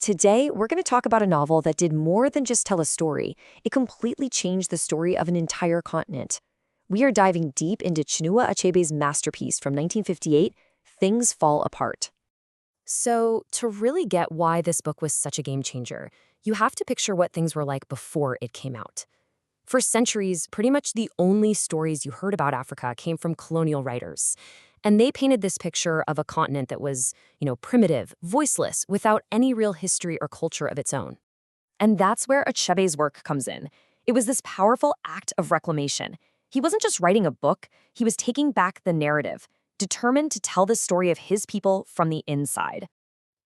Today, we're going to talk about a novel that did more than just tell a story. It completely changed the story of an entire continent. We are diving deep into Chinua Achebe's masterpiece from 1958, Things Fall Apart. So, to really get why this book was such a game changer, you have to picture what things were like before it came out. For centuries, pretty much the only stories you heard about Africa came from colonial writers. And they painted this picture of a continent that was, primitive, voiceless, without any real history or culture of its own. And that's where Achebe's work comes in. It was this powerful act of reclamation. He wasn't just writing a book, he was taking back the narrative, determined to tell the story of his people from the inside.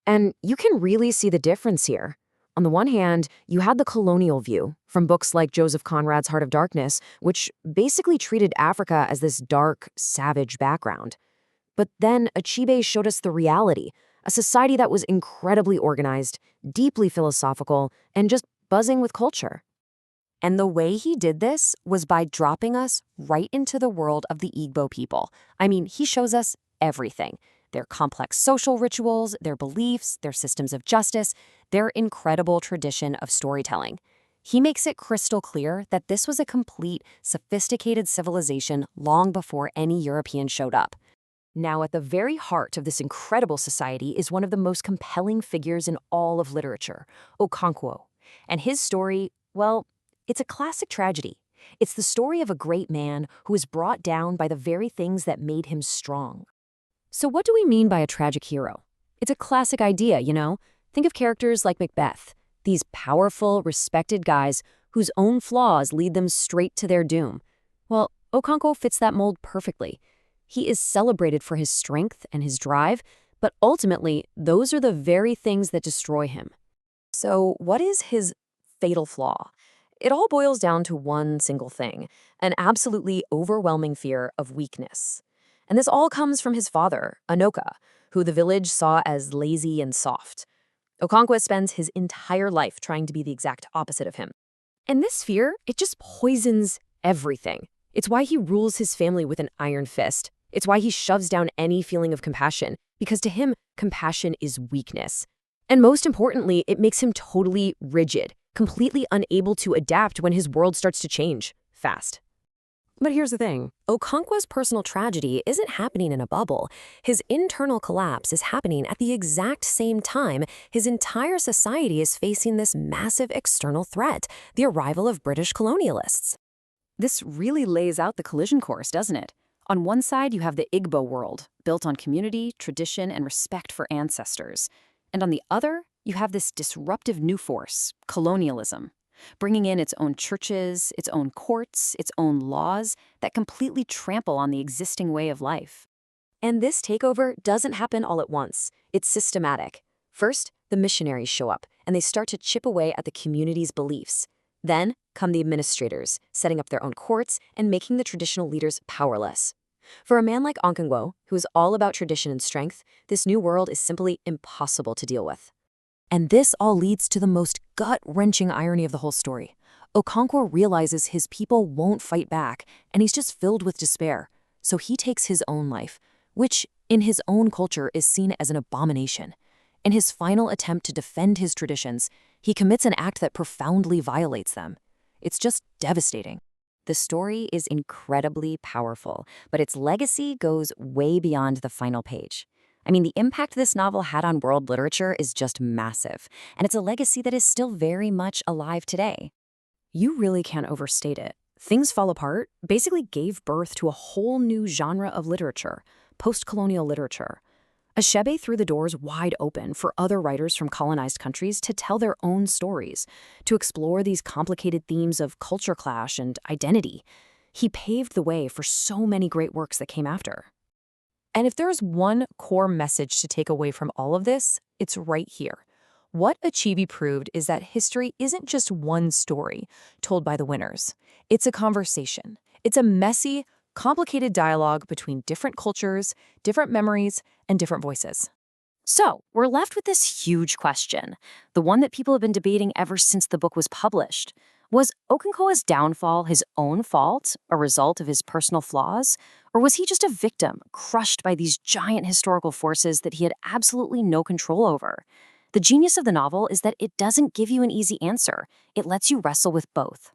And you can really see the difference here. On the one hand, you had the colonial view from books like Joseph Conrad's Heart of Darkness, which basically treated Africa as this dark, savage background. But then Achebe showed us the reality, a society that was incredibly organized, deeply philosophical, and just buzzing with culture. And the way he did this was by dropping us right into the world of the Igbo people. I mean, he shows us everything. Their complex social rituals, their beliefs, their systems of justice, their incredible tradition of storytelling. He makes it crystal clear that this was a complete, sophisticated civilization long before any European showed up. Now, at the very heart of this incredible society is one of the most compelling figures in all of literature, Okonkwo. And his story, well, it's a classic tragedy. It's the story of a great man who is brought down by the very things that made him strong. So what do we mean by a tragic hero? It's a classic idea, Think of characters like Macbeth, these powerful, respected guys whose own flaws lead them straight to their doom. Well, Okonkwo fits that mold perfectly. He is celebrated for his strength and his drive, but ultimately, those are the very things that destroy him. So what is his fatal flaw? It all boils down to one single thing, an absolutely overwhelming fear of weakness. And this all comes from his father, Anoka, who the village saw as lazy and soft. Okonkwo spends his entire life trying to be the exact opposite of him. And this fear, it just poisons everything. It's why he rules his family with an iron fist. It's why he shoves down any feeling of compassion, because to him, compassion is weakness. And most importantly, it makes him totally rigid, completely unable to adapt when his world starts to change fast. But here's the thing. Okonkwo's personal tragedy isn't happening in a bubble. His internal collapse is happening at the exact same time his entire society is facing this massive external threat, the arrival of British colonialists. This really lays out the collision course, doesn't it? On one side, you have the Igbo world, built on community, tradition, and respect for ancestors. And on the other, you have this disruptive new force, colonialism, bringing in its own churches, its own courts, its own laws that completely trample on the existing way of life. And this takeover doesn't happen all at once. It's systematic. First, the missionaries show up, and they start to chip away at the community's beliefs. Then come the administrators, setting up their own courts and making the traditional leaders powerless. For a man like Okonkwo, who is all about tradition and strength, this new world is simply impossible to deal with. And this all leads to the most gut-wrenching irony of the whole story. Okonkwo realizes his people won't fight back, and he's just filled with despair. So he takes his own life, which, in his own culture, is seen as an abomination. In his final attempt to defend his traditions, he commits an act that profoundly violates them. It's just devastating. The story is incredibly powerful, but its legacy goes way beyond the final page. I mean, the impact this novel had on world literature is just massive, and it's a legacy that is still very much alive today. You really can't overstate it. Things Fall Apart basically gave birth to a whole new genre of literature, postcolonial literature. Achebe threw the doors wide open for other writers from colonized countries to tell their own stories, to explore these complicated themes of culture clash and identity. He paved the way for so many great works that came after. And if there's one core message to take away from all of this, it's right here. What Achebe proved is that history isn't just one story told by the winners. It's a conversation. It's a messy, complicated dialogue between different cultures, different memories, and different voices. So, we're left with this huge question, the one that people have been debating ever since the book was published. Was Okonkwo's downfall his own fault, a result of his personal flaws? Or was he just a victim, crushed by these giant historical forces that he had absolutely no control over? The genius of the novel is that it doesn't give you an easy answer. It lets you wrestle with both.